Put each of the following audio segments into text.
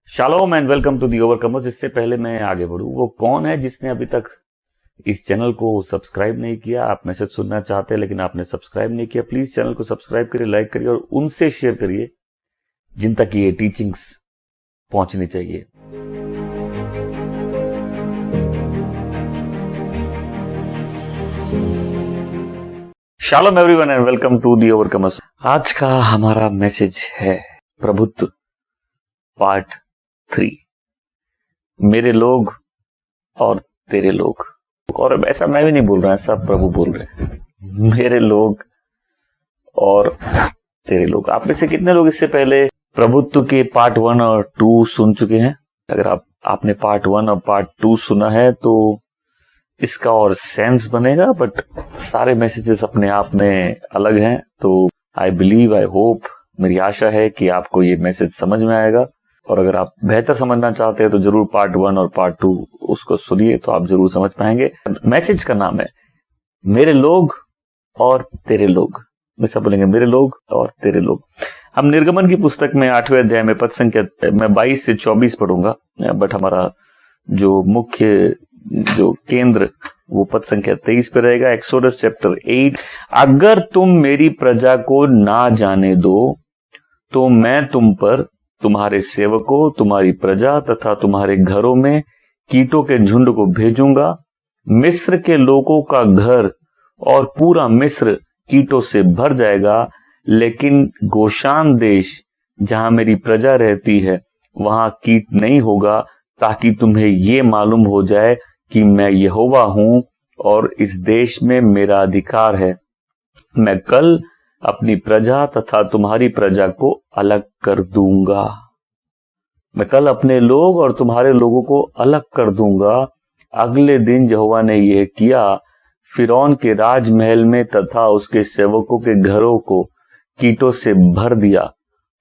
Shalom and welcome to the Overcomers. इससे पहले मैं आगे बढ़ूं, वो कौन है जिसने अभी तक इस चैनल को सब्सक्राइब नहीं किया? आप मैसेज सुनना चाहते हैं लेकिन आपने सब्सक्राइब नहीं किया। प्लीज चैनल को सब्सक्राइब करिए, लाइक करिए और उनसे शेयर करिए जिन तक ये टीचिंग्स पहुंचनी चाहिए। शालोम everyone and welcome to the Overcomers. आज का हमारा मैसेज है प्रभुत्व पार्ट 3। मेरे लोग और तेरे लोग। और ऐसा मैं भी नहीं बोल रहा, ऐसा प्रभु बोल रहे हैं, मेरे लोग और तेरे लोग। आप में से कितने लोग इससे पहले प्रभुत्व के पार्ट 1 और 2 सुन चुके हैं? अगर आपने पार्ट 1 और पार्ट 2 सुना है तो इसका और सेंस बनेगा, बट सारे मैसेजेस अपने आप में अलग हैं। तो आई बिलीव, आई होप, मेरी आशा है कि आपको ये मैसेज समझ में आएगा। और अगर आप बेहतर समझना चाहते हैं तो जरूर पार्ट 1 और पार्ट 2 उसको सुनिए, तो आप जरूर समझ पाएंगे। मैसेज का नाम है मेरे लोग और तेरे लोग। मैं सब बोलेंगे मेरे लोग और तेरे लोग। हम निर्गमन की पुस्तक में 8वें अध्याय में पद संख्या मैं 22 से 24 पढ़ूंगा, बट हमारा जो मुख्य जो केंद्र वो पद संख्या 23 पे रहेगा। Exodus chapter 8। अगर तुम मेरी प्रजा को ना जाने दो तो मैं तुम पर, तुम्हारे सेवकों, तुम्हारी प्रजा तथा तुम्हारे घरों में कीटों के झुंड को भेजूंगा। मिस्र के लोगों का घर और पूरा मिस्र कीटों से भर जाएगा, लेकिन गोशान देश जहां मेरी प्रजा रहती है वहां कीट नहीं होगा, ताकि तुम्हें ये मालूम हो जाए कि मैं यहोवा हूं और इस देश में मेरा अधिकार है। मैं कल अपनी प्रजा तथा तुम्हारी प्रजा को अलग कर दूंगा। मैं कल अपने लोग और तुम्हारे लोगों को अलग कर दूंगा। अगले दिन यहोवा ने यह किया, फिरौन के राजमहल में तथा उसके सेवकों के घरों को कीटों से भर दिया।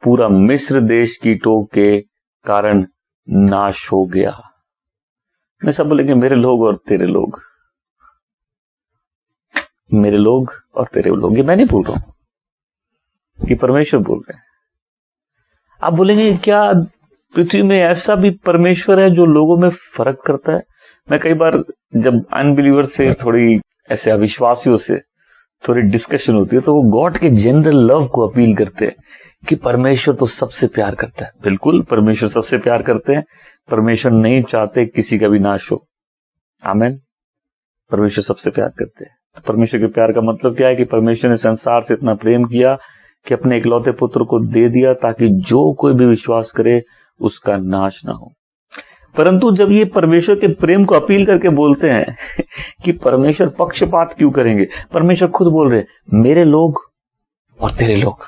पूरा मिस्र देश कीटों के कारण नाश हो गया। मैं सब बोलेंगे मेरे लोग और तेरे लोग, मेरे लोग और तेरे लोग। ये मैं नहीं बोल रहा हूं, ये परमेश्वर बोल रहे हैं। आप बोलेंगे क्या पृथ्वी में ऐसा भी परमेश्वर है जो लोगों में फर्क करता है? मैं कई बार जब अनबिलीवर से, थोड़ी ऐसे अविश्वासियों से थोड़ी डिस्कशन होती है, तो वो गॉड के जनरल लव को अपील करते हैं कि परमेश्वर तो सबसे प्यार करता है। बिल्कुल, परमेश्वर सबसे प्यार करते हैं। परमेश्वर नहीं चाहते किसी का भी नाश हो। आमीन। परमेश्वर सबसे प्यार करते हैं। तो परमेश्वर के प्यार का मतलब क्या है? कि परमेश्वर ने संसार से इतना प्रेम किया कि अपने इकलौते पुत्र को दे दिया, ताकि जो कोई भी विश्वास करे उसका नाश ना हो। परंतु जब ये परमेश्वर के प्रेम को अपील करके बोलते हैं कि परमेश्वर पक्षपात क्यों करेंगे, परमेश्वर खुद बोल रहे मेरे लोग और तेरे लोग।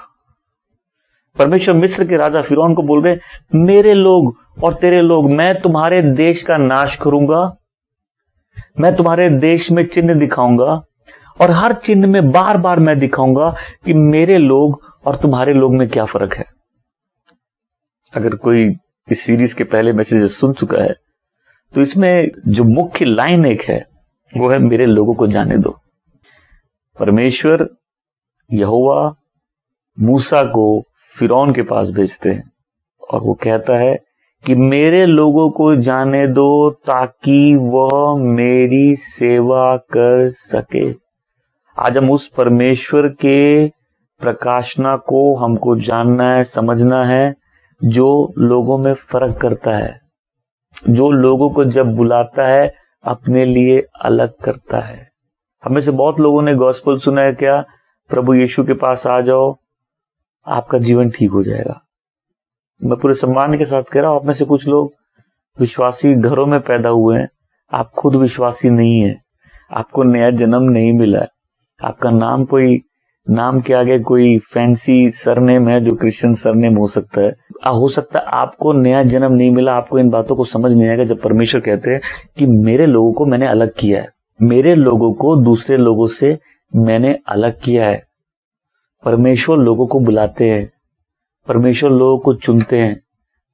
परमेश्वर मिस्र के राजा फिरौन को बोल रहे मेरे लोग और तेरे लोग। मैं तुम्हारे देश का नाश करूंगा, मैं तुम्हारे देश में चिन्ह दिखाऊंगा, और हर चिन्ह में बार बार मैं दिखाऊंगा कि मेरे लोग और तुम्हारे लोग में क्या फर्क है। अगर कोई इस सीरीज के पहले मैसेजेस सुन चुका है तो इसमें जो मुख्य लाइन एक है वो है मेरे लोगों को जाने दो। परमेश्वर यहोवा मूसा को फिरौन के पास भेजते हैं और वो कहता है कि मेरे लोगों को जाने दो ताकि वह मेरी सेवा कर सके। आज हम उस परमेश्वर के प्रकाशना को हमको जानना है, समझना है, जो लोगों में फर्क करता है, जो लोगों को जब बुलाता है अपने लिए अलग करता है। हमें से बहुत लोगों ने गॉस्पेल सुना है, क्या प्रभु यीशु के पास आ जाओ आपका जीवन ठीक हो जाएगा। मैं पूरे सम्मान के साथ कह रहा हूं, आप में से कुछ लोग विश्वासी घरों में पैदा हुए हैं, आप खुद विश्वासी नहीं है, आपको नया जन्म नहीं मिला है, आपका नाम कोई नाम के आगे कोई फैंसी सरनेम है जो क्रिश्चियन सरनेम हो सकता है। आपको नया जन्म नहीं मिला। आपको इन बातों को समझ नहीं आएगा जब परमेश्वर कहते हैं कि मेरे लोगों को मैंने अलग किया है, मेरे लोगों को दूसरे लोगों से मैंने अलग किया है। परमेश्वर लोगों को बुलाते हैं, परमेश्वर लोगों को चुनते हैं,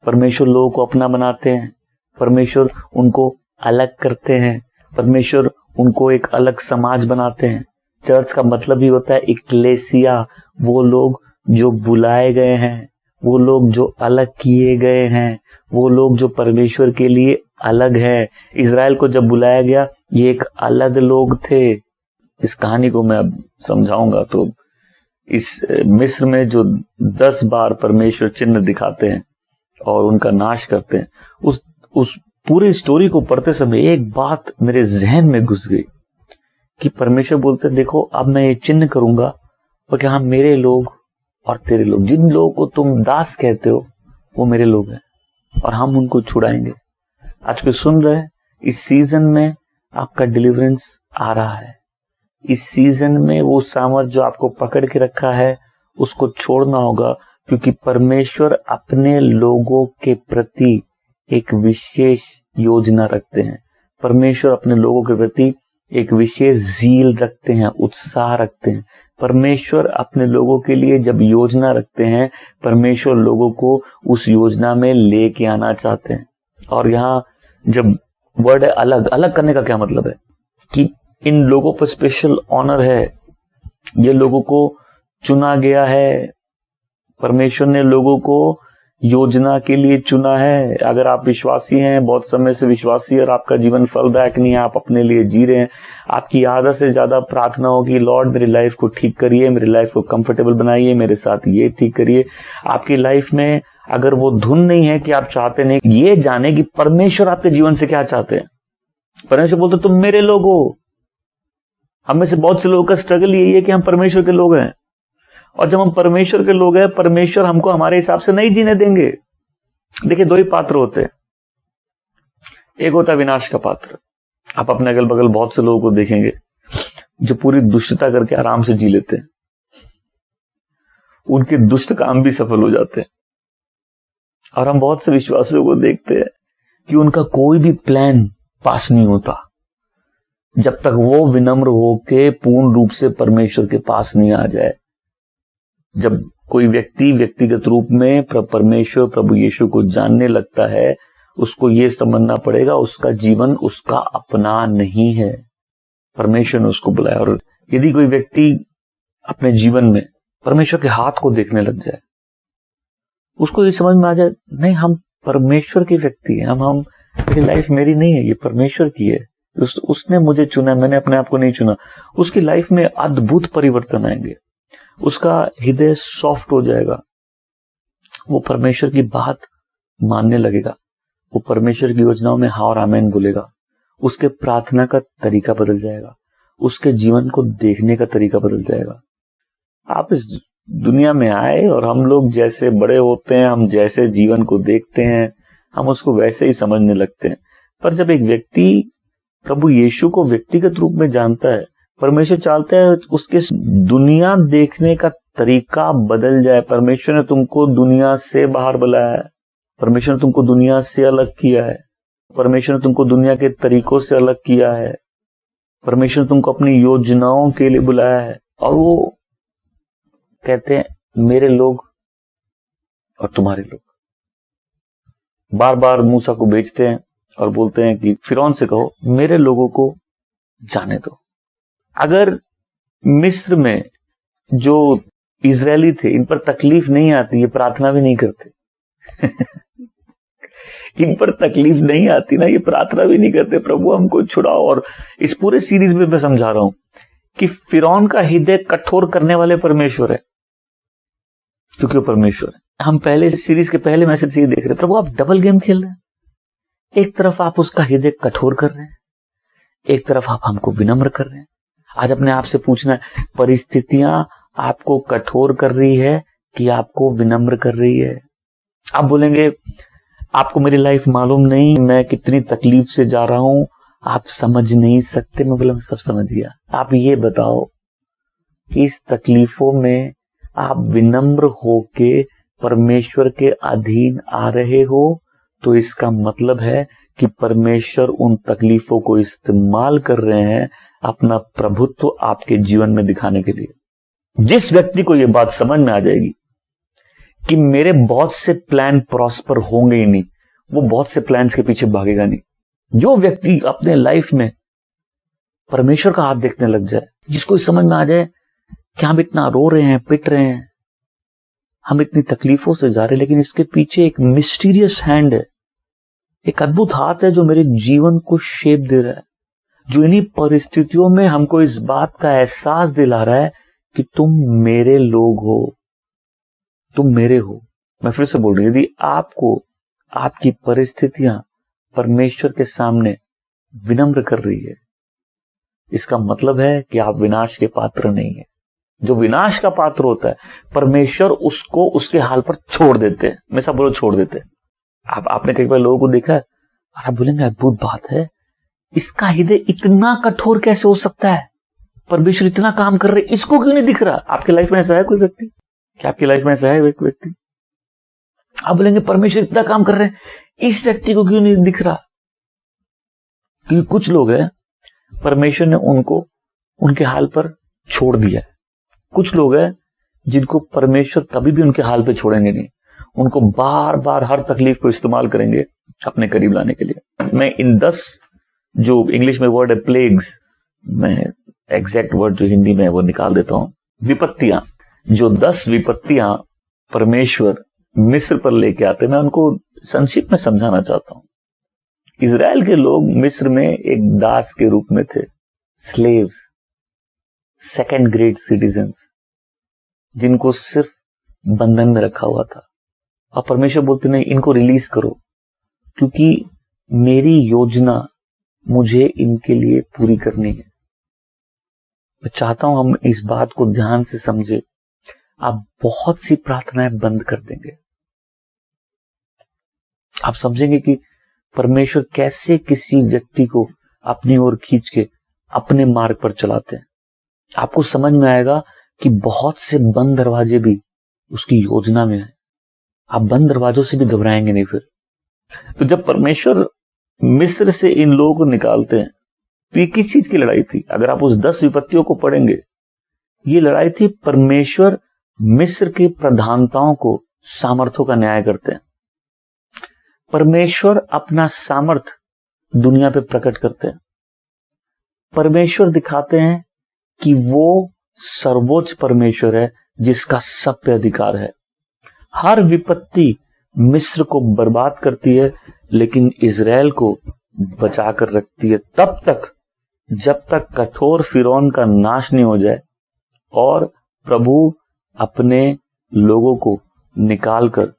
परमेश्वर लोगों को अपना बनाते हैं, परमेश्वर उनको अलग करते हैं, परमेश्वर उनको एक अलग समाज बनाते हैं। चर्च का मतलब ही होता है इक्लेसिया, वो लोग जो बुलाए गए हैं, वो लोग जो अलग किए गए हैं, वो लोग जो परमेश्वर के लिए अलग है। इजराइल को जब बुलाया गया, ये एक अलग लोग थे। इस कहानी को मैं अब समझाऊंगा तो इस मिस्र में जो 10 बार परमेश्वर चिन्ह दिखाते हैं और उनका नाश करते हैं, उस पूरी स्टोरी को पढ़ते समय एक बात मेरे जहन में घुस गई कि परमेश्वर बोलते देखो अब मैं ये चिन्ह करूंगा और कि हाँ मेरे लोग और तेरे लोग, जिन लोगों को तुम दास कहते हो वो मेरे लोग हैं और हम उनको छुड़ाएंगे। आज कोई सुन रहे हैं, इस सीजन में आपका डिलीवरेंस आ रहा है। इस सीजन में वो सामर्थ जो आपको पकड़ के रखा है उसको छोड़ना होगा, क्योंकि परमेश्वर अपने लोगों के प्रति एक विशेष योजना रखते हैं। परमेश्वर अपने लोगों के प्रति एक विशेष ज़ील रखते हैं, उत्साह रखते हैं। परमेश्वर अपने लोगों के लिए जब योजना रखते हैं, परमेश्वर लोगों को उस योजना में लेके आना चाहते हैं। और यहाँ जब वर्ड है अलग, अलग करने का क्या मतलब है कि इन लोगों पर स्पेशल ऑनर है, ये लोगों को चुना गया है। परमेश्वर ने लोगों को योजना के लिए चुना है। अगर आप विश्वासी हैं, बहुत समय से विश्वासी और आपका जीवन फलदायक नहीं है, आप अपने लिए जी रहे हैं, आपकी आधा से ज्यादा प्रार्थना होगी लॉर्ड मेरी लाइफ को ठीक करिए, मेरी लाइफ को कंफर्टेबल बनाइए, मेरे साथ ये ठीक करिए। आपकी लाइफ में अगर वो धुन नहीं है कि आप चाहते नहीं ये जाने कि परमेश्वर आपके जीवन से क्या चाहते हैं। परमेश्वर बोलते तुम मेरे लोग हो। हम में से बहुत से लोगों का स्ट्रगल यही है कि हम परमेश्वर के लोग हैं, और जब हम परमेश्वर के लोग हैं, परमेश्वर हमको हमारे हिसाब से नहीं जीने देंगे। देखिए 2 ही पात्र होते हैं, एक होता है विनाश का पात्र। आप अपने अगल बगल बहुत से लोगों को देखेंगे जो पूरी दुष्टता करके आराम से जी लेते हैं, उनके दुष्ट काम भी सफल हो जाते हैं। और हम बहुत से विश्वासियों को देखते हैं कि उनका कोई भी प्लान पास नहीं होता जब तक वो विनम्र होके पूर्ण रूप से परमेश्वर के पास नहीं आ जाए। जब कोई व्यक्ति व्यक्तिगत रूप में परमेश्वर प्रभु यीशु को जानने लगता है, उसको ये समझना पड़ेगा उसका जीवन उसका अपना नहीं है, परमेश्वर ने उसको बुलाया। और यदि कोई व्यक्ति अपने जीवन में परमेश्वर के हाथ को देखने लग जाए, उसको ये समझ में आ जाए नहीं हम परमेश्वर के व्यक्ति हैं, हम मेरी लाइफ मेरी नहीं है, ये परमेश्वर की है, उसने मुझे चुना, मैंने अपने आप को नहीं चुना। उसकी लाइफ में अद्भुत परिवर्तन आएंगे, उसका हृदय सॉफ्ट हो जाएगा, वो परमेश्वर की बात मानने लगेगा, वो परमेश्वर की योजनाओं में हाँ और आमीन बोलेगा, उसके प्रार्थना का तरीका बदल जाएगा, उसके जीवन को देखने का तरीका बदल जाएगा। आप इस दुनिया में आए और हम लोग जैसे बड़े होते हैं, हम जैसे जीवन को देखते हैं, हम उसको वैसे ही समझने लगते हैं। पर जब एक व्यक्ति प्रभु यीशु को व्यक्तिगत रूप में जानता है, परमेश्वर चाहता है उसके दुनिया देखने का तरीका बदल जाए। परमेश्वर ने तुमको दुनिया से बाहर बुलाया है, परमेश्वर ने तुमको दुनिया से अलग किया है, परमेश्वर ने तुमको दुनिया के तरीकों से अलग किया है, परमेश्वर ने तुमको अपनी योजनाओं के लिए बुलाया है। और वो कहते हैं मेरे लोग और तुम्हारे लोग। बार बार मूसा को भेजते हैं और बोलते हैं कि फिरौन से कहो मेरे लोगों को जाने दो। अगर मिस्र में जो इजरायली थे इन पर तकलीफ नहीं आती, ये प्रार्थना भी नहीं करते इन पर तकलीफ नहीं आती ना, ये प्रार्थना भी नहीं करते प्रभु हमको छुड़ाओ। और इस पूरे सीरीज में मैं समझा रहा हूं कि फिरौन का हृदय कठोर करने वाले परमेश्वर है, क्योंकि वो परमेश्वर है। हम पहले सीरीज के पहले मैसेज से ये देख रहे, प्रभु आप डबल गेम खेल रहे हैं। एक तरफ आप उसका हृदय कठोर कर रहे हैं, एक तरफ आप हमको विनम्र कर रहे हैं। आज अपने आप से पूछना है, परिस्थितियां आपको कठोर कर रही है कि आपको विनम्र कर रही है? आप बोलेंगे आपको मेरी लाइफ मालूम नहीं, मैं कितनी तकलीफ से जा रहा हूं, आप समझ नहीं सकते। मैं बोला सब समझ गया। आप ये बताओ कि इस तकलीफों में आप विनम्र होके परमेश्वर के अधीन आ रहे हो, तो इसका मतलब है कि परमेश्वर उन तकलीफों को इस्तेमाल कर रहे हैं अपना प्रभुत्व आपके जीवन में दिखाने के लिए। जिस व्यक्ति को यह बात समझ में आ जाएगी कि मेरे बहुत से प्लान प्रॉस्पर होंगे ही नहीं, वो बहुत से प्लान्स के पीछे भागेगा नहीं। जो व्यक्ति अपने लाइफ में परमेश्वर का हाथ देखने लग जाए, जिसको समझ में आ जाए कि हम इतना रो रहे हैं, पिट रहे हैं, हम इतनी तकलीफों से जा रहे हैं, लेकिन इसके पीछे एक मिस्टीरियस हैंड है, एक अद्भुत हाथ है जो मेरे जीवन को शेप दे रहा है, जो इन्हीं परिस्थितियों में हमको इस बात का एहसास दिला रहा है कि तुम मेरे लोग हो, तुम मेरे हो। मैं फिर से बोल रही हूं, यदि आपको आपकी परिस्थितियां परमेश्वर के सामने विनम्र कर रही है, इसका मतलब है कि आप विनाश के पात्र नहीं है। जो विनाश का पात्र होता है, परमेश्वर उसको उसके हाल पर छोड़ देते हैं। मैं सब बोलो छोड़ देते हैं। आपने कई बार लोगों को देखा है और आप बोलेंगे अद्भुत बात है, इसका हृदय इतना कठोर कैसे हो सकता है, परमेश्वर इतना काम कर रहे, इसको क्यों नहीं दिख रहा। आपके लाइफ में ऐसा है कोई व्यक्ति? क्या आपकी लाइफ में ऐसा है कोई व्यक्ति? आप बोलेंगे परमेश्वर इतना काम कर रहे हैं, इस व्यक्ति को क्यों नहीं दिख रहा? क्योंकि कुछ लोग हैं, परमेश्वर ने उनको उनके हाल पर छोड़ दिया है। कुछ लोग हैं जिनको परमेश्वर कभी भी उनके हाल पे छोड़ेंगे नहीं, उनको बार बार हर तकलीफ को इस्तेमाल करेंगे अपने करीब लाने के लिए। मैं इन 10 जो इंग्लिश में वर्ड है प्लेग्स, मैं एग्जैक्ट वर्ड जो हिंदी में है वो निकाल देता हूं। विपत्तियां, जो 10 विपत्तियां परमेश्वर मिस्र पर लेके आते, मैं उनको संक्षिप्त में समझाना चाहता हूं। इजराइल के लोग मिस्र में एक दास के रूप में थे, स्लेव्स, सेकेंड ग्रेड सिटीजन्स, जिनको सिर्फ बंधन में रखा हुआ था। और परमेश्वर बोलते नहीं, इनको रिलीज करो, क्योंकि मेरी योजना मुझे इनके लिए पूरी करनी है। मैं चाहता हूं हम इस बात को ध्यान से समझे। आप बहुत सी प्रार्थनाएं बंद कर देंगे, आप समझेंगे कि परमेश्वर कैसे किसी व्यक्ति को अपनी ओर खींच के अपने मार्ग पर चलाते हैं। आपको समझ में आएगा कि बहुत से बंद दरवाजे भी उसकी योजना में है। आप बंद दरवाजों से भी घबराएंगे नहीं फिर। तो जब परमेश्वर मिस्र से इन लोगों को निकालते हैं, तो ये किस चीज की लड़ाई थी? अगर आप उस 10 विपत्तियों को पढ़ेंगे, ये लड़ाई थी, परमेश्वर मिस्र के प्रधानताओं को सामर्थ्यों का न्याय करते हैं। परमेश्वर अपना सामर्थ दुनिया पे प्रकट करते हैं। परमेश्वर दिखाते हैं कि वो सर्वोच्च परमेश्वर है जिसका सब पे अधिकार है। हर विपत्ति मिस्र को बर्बाद करती है, लेकिन इजराइल को बचा कर रखती है तब तक जब तक कठोर फिरौन का नाश नहीं हो जाए और प्रभु अपने लोगों को निकालकर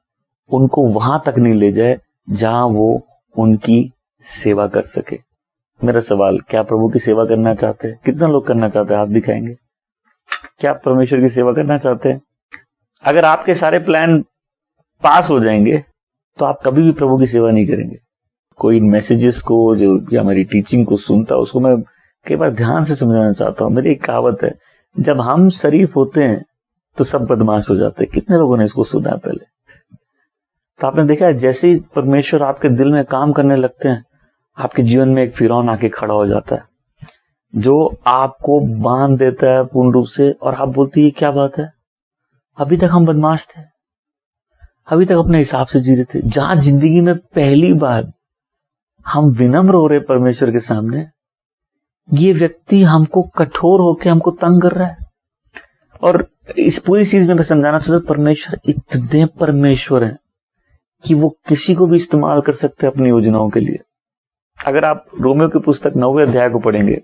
उनको वहां तक नहीं ले जाए जहां वो उनकी सेवा कर सके। मेरा सवाल, क्या प्रभु की सेवा करना चाहते हैं? कितना लोग करना चाहते हैं? हाथ दिखाएंगे। क्या आप परमेश्वर की सेवा करना चाहते हैं? अगर आपके सारे प्लान पास हो जाएंगे तो आप कभी भी प्रभु की सेवा नहीं करेंगे। कोई मैसेजेस को जो या मेरी टीचिंग को सुनता है, उसको मैं कई बार ध्यान से समझाना चाहता हूं। मेरी एक कहावत है, जब हम शरीफ होते हैं तो सब बदमाश हो जाते हैं। कितने लोगों ने इसको सुना है पहले? तो आपने देखा है, जैसे ही परमेश्वर आपके दिल में काम करने लगते हैं, आपके जीवन में एक फिरौन आके खड़ा हो जाता है जो आपको बांध देता है पूर्ण रूप से, और आप बोलती है क्या बात है, अभी तक हम बदमाश थे, अभी तक अपने हिसाब से जी रहे थे। जहां जिंदगी में पहली बार हम विनम्र हो रहे परमेश्वर के सामने, ये व्यक्ति हमको कठोर होके हमको तंग कर रहा है। और इस पूरी चीज में मैं समझाना चाहता, परमेश्वर इतने परमेश्वर हैं कि वो किसी को भी इस्तेमाल कर सकते हैं अपनी योजनाओं के लिए। अगर आप रोमियो की पुस्तक 9वें अध्याय को पढ़ेंगे,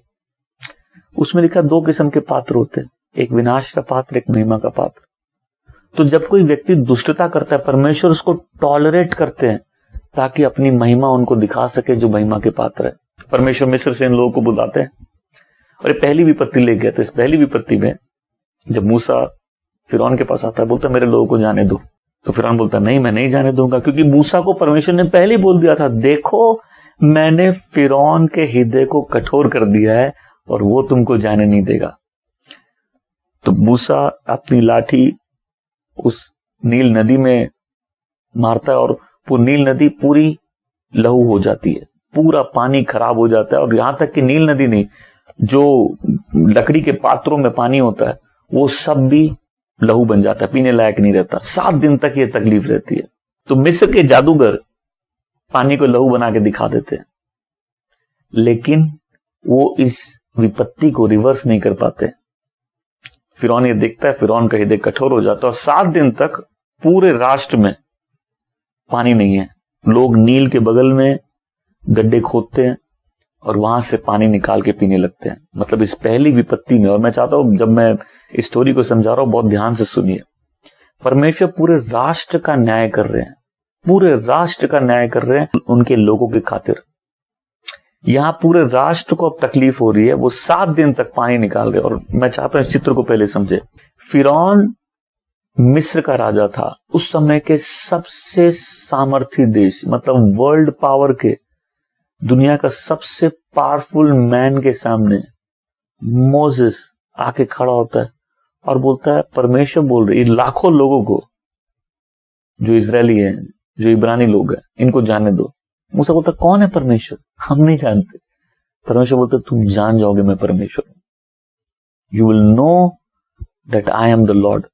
उसमें लिखा 2 किस्म के पात्र होते हैं, एक विनाश का पात्र, एक महिमा का पात्र। तो जब कोई व्यक्ति दुष्टता करता है, परमेश्वर उसको टॉलरेट करते हैं ताकि अपनी महिमा उनको दिखा सके जो महिमा के पात्र है। परमेश्वर मिस्र से इन लोगों को बुलाते हैं और ये पहली विपत्ति ले गया। तो इस पहली विपत्ति में जब मूसा फिरौन के पास आता है, बोलता मेरे लोगों को जाने दो। तो फिरौन बोलता नहीं, मैं नहीं जाने दूंगा, क्योंकि मूसा को परमेश्वर ने पहले बोल दिया था, देखो मैंने फिरौन के हृदय को कठोर कर दिया है और वो तुमको जाने नहीं देगा। तो मूसा अपनी लाठी उस नील नदी में मारता है और वो नील नदी पूरी लहू हो जाती है, पूरा पानी खराब हो जाता है। और यहां तक कि नील नदी नहीं, जो लकड़ी के पात्रों में पानी होता है वो सब भी लहू बन जाता है, पीने लायक नहीं रहता। 7 दिन तक ये तकलीफ रहती है। तो मिस्र के जादूगर पानी को लहू बना के दिखा देते हैं, लेकिन वो इस विपत्ति को रिवर्स नहीं कर पाते। फिरौन ये देखता है, फिरौन का हृदय कठोर हो जाता है और 7 दिन तक पूरे राष्ट्र में पानी नहीं है। लोग नील के बगल में गड्ढे खोदते हैं और वहां से पानी निकाल के पीने लगते हैं। मतलब इस पहली विपत्ति में, और मैं चाहता हूं जब मैं इस स्टोरी को समझा रहा हूं बहुत ध्यान से सुनिए। परमेश्वर पूरे राष्ट्र का न्याय कर रहे हैं, पूरे राष्ट्र का न्याय कर रहे हैं उनके लोगों की खातिर। यहां पूरे राष्ट्र को अब तकलीफ हो रही है, वो 7 दिन तक पानी निकाल रहे हैं। और मैं चाहता हूं इस चित्र को पहले समझे। फिरौन मिस्र का राजा था, उस समय के सबसे सामर्थी देश, मतलब वर्ल्ड पावर के, दुनिया का सबसे पावरफुल मैन के सामने मोसेस आके खड़ा होता है और बोलता है, परमेश्वर बोल रहे लाखों लोगों को, जो इजरायली हैं, जो इब्रानी लोग हैं, इनको जाने दो। मूसा बोलता कौन है परमेश्वर, हम नहीं जानते। परमेश्वर बोलता तुम जान जाओगे मैं परमेश्वर हूं, you will know that I am the Lord.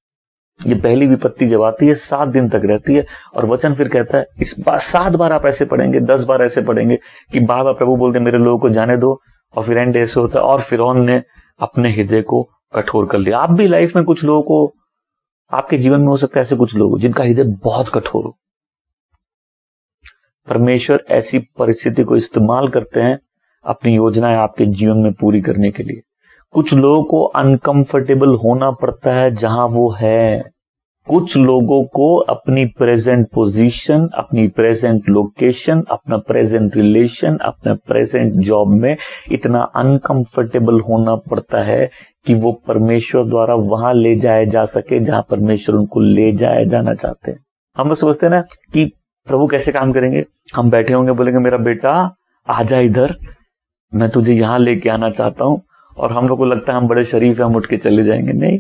ये पहली विपत्ति जब आती है 7 दिन तक रहती है, और वचन फिर कहता है इस बार 7 बार आप ऐसे पढ़ेंगे, 10 बार ऐसे पढ़ेंगे कि बार बार प्रभु बोलते मेरे लोगों को जाने दो, और फिर एंड ऐसे होता है और फिरौन ने अपने हृदय को कठोर कर लिया। आप भी लाइफ में कुछ लोगों को, आपके जीवन में हो सकता है ऐसे कुछ लोग जिनका हृदय बहुत कठोर हो। परमेश्वर ऐसी परिस्थिति को इस्तेमाल करते हैं अपनी योजनाएं आपके जीवन में पूरी करने के लिए। कुछ लोगों को अनकंफर्टेबल होना पड़ता है जहां वो है। कुछ लोगों को अपनी प्रेजेंट पोजीशन, अपनी प्रेजेंट लोकेशन, अपना प्रेजेंट रिलेशन, अपना प्रेजेंट जॉब में इतना अनकंफर्टेबल होना पड़ता है कि वो परमेश्वर द्वारा वहां ले जाए जा सके जहां परमेश्वर उनको ले जाए जाना चाहते हैं। हम लोग समझते हैं ना कि प्रभु कैसे काम करेंगे। हम बैठे होंगे, बोलेंगे मेरा बेटा आजा इधर, मैं तुझे यहां लेके आना चाहता हूं, और हम लोग को लगता है हम बड़े शरीफ हैं, हम उठ के चले जाएंगे। नहीं,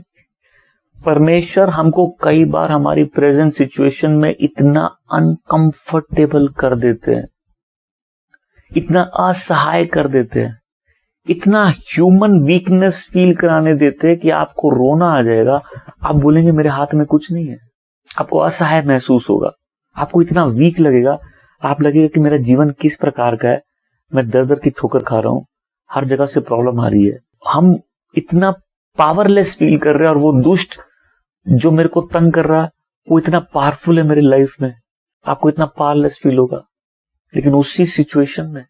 परमेश्वर हमको कई बार हमारी प्रेजेंट सिचुएशन में इतना अनकंफर्टेबल कर देते हैं, इतना असहाय कर देते हैं, इतना ह्यूमन वीकनेस फील कराने देते हैं कि आपको रोना आ जाएगा। आप बोलेंगे मेरे हाथ में कुछ नहीं है, आपको असहाय महसूस होगा, आपको इतना वीक लगेगा, आप लगेगा कि मेरा जीवन किस प्रकार का है, मैं दर दर की ठोकर खा रहा हूं, हर जगह से प्रॉब्लम आ रही है। हम इतना पावरलेस फील कर रहे हैं, और वो दुष्ट जो मेरे को तंग कर रहा है वो इतना पावरफुल है मेरी लाइफ में, आपको इतना पावरलेस फील होगा। लेकिन उसी सिचुएशन में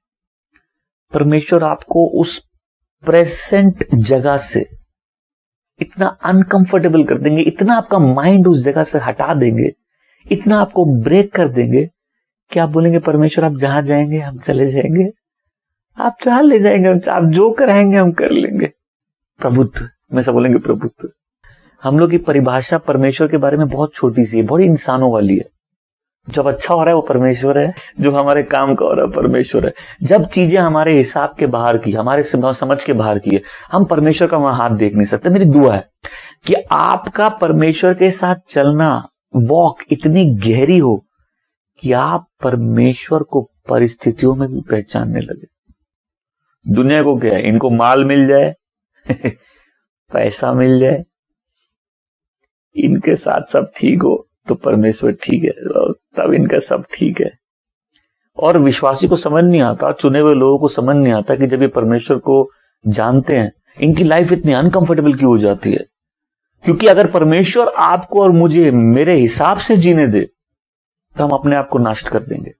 परमेश्वर आपको उस प्रेजेंट जगह से इतना अनकंफर्टेबल कर देंगे, इतना आपका माइंड उस जगह से हटा देंगे, इतना आपको ब्रेक कर देंगे कि आप बोलेंगे परमेश्वर आप जहां जाएंगे हम चले जाएंगे, आप जहां ले जाएंगे, आप जो कराएंगे हम कर लेंगे। प्रभुत्व, हमेशा बोलेंगे प्रभुत्व। हम लोग की परिभाषा परमेश्वर के बारे में बहुत छोटी सी है, बड़ी इंसानों वाली है। जब अच्छा हो रहा है वो परमेश्वर है, जो हमारे काम का हो रहा है परमेश्वर है। जब चीजें हमारे हिसाब के बाहर की, हमारे समझ के बाहर की है, हम परमेश्वर का वहां हाथ देख नहीं सकते। मेरी दुआ है कि आपका परमेश्वर के साथ चलना, वॉक इतनी गहरी हो कि आप परमेश्वर को परिस्थितियों में भी पहचानने लगे। दुनिया को क्या है, इनको माल मिल जाए पैसा मिल जाए, इनके साथ सब ठीक हो तो परमेश्वर ठीक है, तब इनका सब ठीक है। और विश्वासी को समझ नहीं आता, चुने हुए लोगों को समझ नहीं आता कि जब ये परमेश्वर को जानते हैं, इनकी लाइफ इतनी अनकंफर्टेबल क्यों हो जाती है। क्योंकि अगर परमेश्वर आपको और मुझे मेरे हिसाब से जीने दे तो हम अपने आप को नष्ट कर देंगे।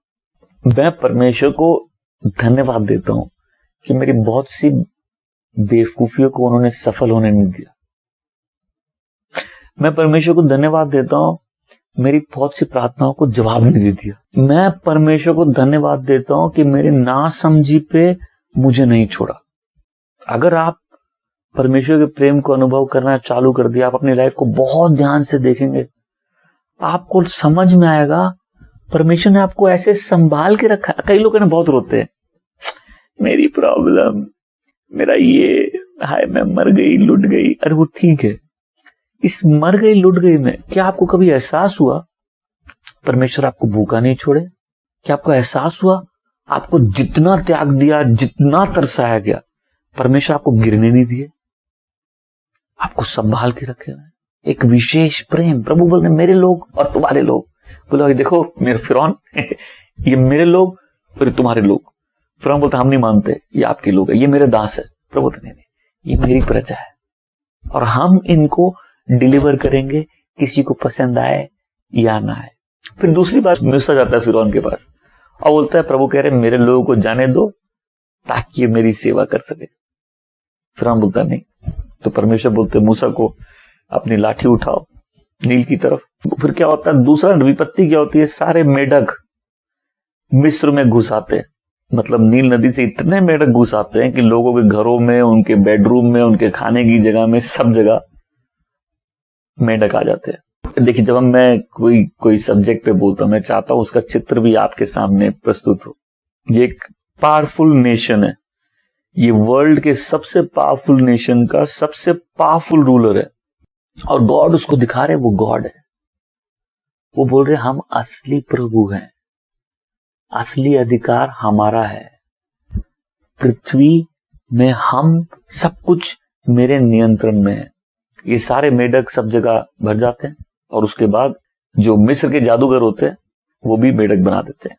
मैं परमेश्वर को धन्यवाद देता हूं कि मेरी बहुत सी बेवकूफियों को उन्होंने सफल होने नहीं दिया। मैं परमेश्वर को धन्यवाद देता हूं मेरी बहुत सी प्रार्थनाओं को जवाब नहीं दे दिया। मैं परमेश्वर को धन्यवाद देता हूं कि मेरे नासमझी पे मुझे नहीं छोड़ा। अगर आप परमेश्वर के प्रेम को अनुभव करना चालू कर दिया, आप अपनी लाइफ को बहुत ध्यान से देखेंगे, आपको समझ में आएगा परमेश्वर ने आपको ऐसे संभाल के रखा। कई लोग ना बहुत रोते हैं, मेरी प्रॉब्लम, मेरा ये, हाय मैं मर गई, लुट गई। अरे वो ठीक है, इस मर गई लुट गई में क्या आपको कभी एहसास हुआ परमेश्वर आपको भूखा नहीं छोड़े? क्या आपको एहसास हुआ आपको जितना त्याग दिया, जितना तरसाया गया, परमेश्वर आपको गिरने नहीं दिए, आपको संभाल के रखे हुए। एक विशेष प्रेम। प्रभु बोलते मेरे लोग और तुम्हारे लोग। बोलो देखो मेरे फिरौन ये मेरे लोग और तुम्हारे लोग। फिरौन बोलता हम नहीं मानते, ये आपके लोग है, ये मेरे दास है। प्रभु बोलते नहीं, ये मेरी प्रजा है और हम इनको डिलीवर करेंगे, किसी को पसंद आए या ना आए। फिर दूसरी बार मूसा जाता है फिरौन के पास और बोलता है, प्रभु कह रहे मेरे लोगों को जाने दो ताकि ये मेरी सेवा कर सके। फिरौन बोलता नहीं। तो परमेश्वर बोलते मूसा को अपनी लाठी उठाओ नील की तरफ। फिर क्या होता है, दूसरा विपत्ति क्या होती है, सारे मेढक मिस्र में घुस आते हैं। मतलब नील नदी से इतने मेढक घुस आते हैं कि लोगों के घरों में, उनके बेडरूम में, उनके खाने की जगह में, सब जगह मेढक आ जाते हैं। देखिए, जब मैं कोई सब्जेक्ट पे बोलता हूं, मैं चाहता हूं उसका चित्र भी आपके सामने प्रस्तुत हो। ये एक पावरफुल नेशन है, ये वर्ल्ड के सबसे पावरफुल नेशन का सबसे पावरफुल रूलर है, और गॉड उसको दिखा रहे, वो गॉड है। वो बोल रहे हम असली प्रभु हैं, असली अधिकार हमारा है, पृथ्वी में हम सब कुछ मेरे नियंत्रण में है। ये सारे मेढक सब जगह भर जाते हैं, और उसके बाद जो मिस्र के जादूगर होते हैं वो भी मेढक बना देते हैं,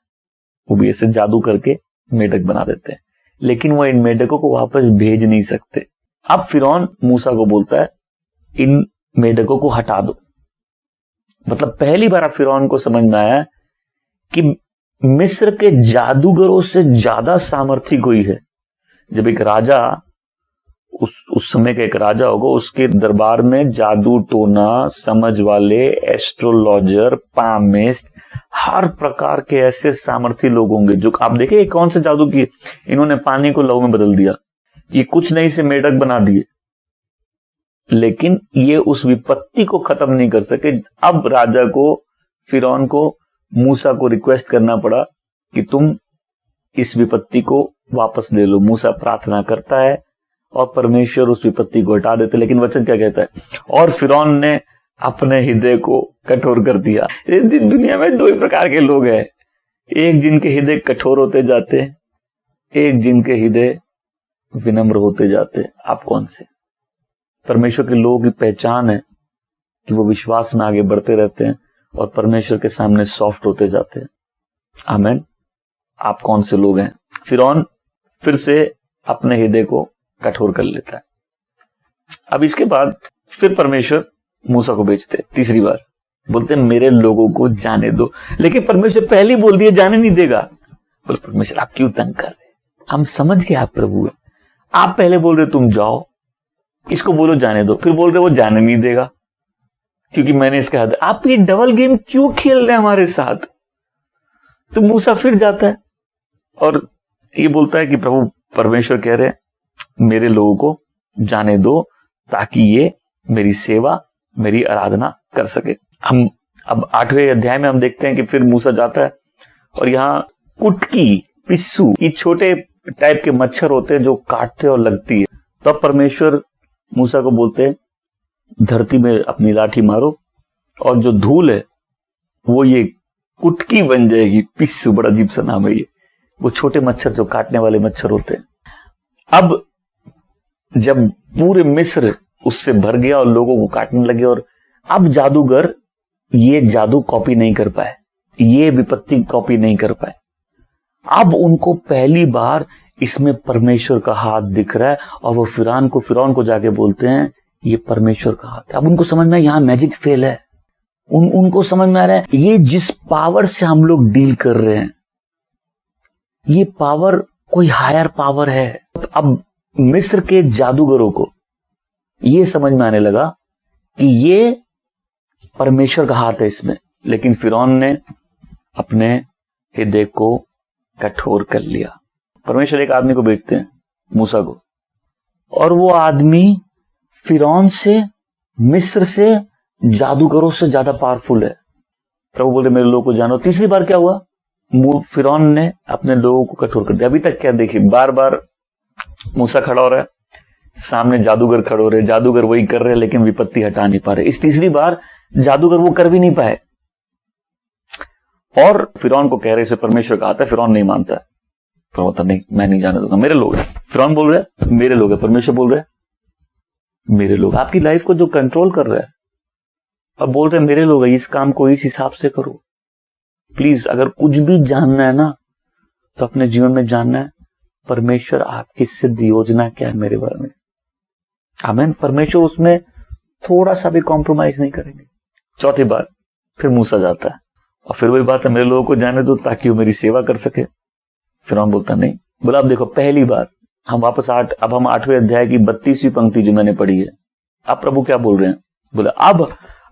वो भी ऐसे जादू करके मेढक बना देते हैं, लेकिन वो इन मेढकों को वापस भेज नहीं सकते। अब फिरौन मूसा को बोलता है इन मेढकों को हटा दो। मतलब पहली बार अब फिरौन को समझ में आया कि मिस्र के जादूगरों से ज्यादा सामर्थी कोई है। जब एक राजा, उस समय का एक राजा होगा, उसके दरबार में जादू टोना समझ वाले, एस्ट्रोलॉजर, पामिस्ट, हर प्रकार के ऐसे सामर्थी लोग होंगे। जो आप देखें कौन से जादू की, इन्होंने पानी को लहू में बदल दिया, ये कुछ नहीं से मेढक बना दिए, लेकिन ये उस विपत्ति को खत्म नहीं कर सके। अब राजा को, फिरौन को मूसा को रिक्वेस्ट करना पड़ा कि तुम इस विपत्ति को वापस ले लो। मूसा प्रार्थना करता है और परमेश्वर उस विपत्ति को हटा देते। लेकिन वचन क्या कहता है, और फिरौन ने अपने हृदय को कठोर कर दिया। दुनिया में दो ही प्रकार के लोग हैं, एक जिनके हृदय कठोर होते जाते हैं, एक जिनके हृदय विनम्र होते जाते हैं। आप कौन से? परमेश्वर के लोगों की पहचान है कि वो विश्वास में आगे बढ़ते रहते हैं और परमेश्वर के सामने सॉफ्ट होते जाते हैं। आमीन। आप कौन से लोग हैं? फिरौन फिर से अपने हृदय को कठोर कर लेता है। अब इसके बाद फिर परमेश्वर मूसा को भेजते तीसरी बार, बोलते मेरे लोगों को जाने दो। लेकिन परमेश्वर पहले बोल दिया जाने नहीं देगा। बोले परमेश्वर आप क्यों तंग कर रहे? हम समझ गए आप प्रभु है, आप पहले बोल रहे तुम जाओ, इसको बोलो जाने दो, फिर बोल रहे वो जाने नहीं देगा क्योंकि मैंने इसका हद। आप ये डबल गेम क्यों खेल रहे हैं हमारे साथ? तो मूसा फिर जाता है और ये बोलता है कि प्रभु परमेश्वर कह रहे हैं मेरे लोगों को जाने दो ताकि ये मेरी सेवा, मेरी आराधना कर सके। हम अब 8वें अध्याय में हम देखते हैं कि फिर मूसा जाता है और यहाँ कुटकी, पिस्सू, ये छोटे टाइप के मच्छर होते हैं जो काटते और लगती है। तब तो परमेश्वर मूसा को बोलते हैं धरती में अपनी लाठी मारो और जो धूल है वो ये कुटकी बन जाएगी। पिस्सू बड़ा अजीब सा नाम है ये, वो छोटे मच्छर जो काटने वाले मच्छर होते हैं। अब जब पूरे मिस्र उससे भर गया और लोगों को काटने लगे और अब जादूगर ये जादू कॉपी नहीं कर पाए, ये विपत्ति कॉपी नहीं कर पाए। अब उनको पहली बार इसमें परमेश्वर का हाथ दिख रहा है और वो फिरौन को जाके बोलते हैं ये परमेश्वर का हाथ है। अब उनको समझ में यहां मैजिक फेल है। उनको समझ में आ रहा है ये जिस पावर से हम लोग डील कर रहे हैं ये पावर कोई हायर पावर है। अब मिस्र के जादूगरों को ये समझ में आने लगा कि ये परमेश्वर का हाथ है इसमें। लेकिन फिरौन ने अपने हृदय को कठोर कर लिया। परमेश्वर एक आदमी को भेजते हैं मूसा को, और वो आदमी फिरौन से, मिस्र से, जादूगरों से ज्यादा पावरफुल है। प्रभु बोले मेरे लोगों को जानो। तीसरी बार क्या हुआ, फिरौन ने अपने लोगों को कठोर कर दिया। अभी तक क्या देखिए, बार बार मूसा खड़ा हो रहा है, सामने जादूगर खड़े हो रहे, जादूगर वही कर रहे हैं लेकिन विपत्ति हटा नहीं पा रहे। इस तीसरी बार जादूगर वो कर भी नहीं पाए और फिरौन को कह रहे इसे परमेश्वर का आता है। फिरौन नहीं मानता है, फिर नहीं मैं नहीं जाने दूंगा, मेरे लोग हैं। फिरौन बोल रहे हैं मेरे लोग हैं, परमेश्वर बोल रहे हैं मेरे लोग। आपकी लाइफ को जो कंट्रोल कर रहा है अब बोल रहे हैं मेरे लोग हैं, इस काम को इस हिसाब से करो। प्लीज अगर कुछ भी जानना है ना तो अपने जीवन में जानना है परमेश्वर आपकी सिद्ध योजना क्या है मेरे बारे में। आमीन। परमेश्वर उसमें थोड़ा सा भी कॉम्प्रोमाइज नहीं करेंगे। चौथी बार फिर मूसा जाता है और फिर वही बात है, मेरे लोगों को जाने दो ताकि वो मेरी सेवा कर सके। फिरौन बोलता नहीं। बोला अब देखो, पहली बार हम वापस अब हम 8वें अध्याय की 32वीं पंक्ति जो मैंने पढ़ी है, अब प्रभु क्या बोल रहे हैं? बोला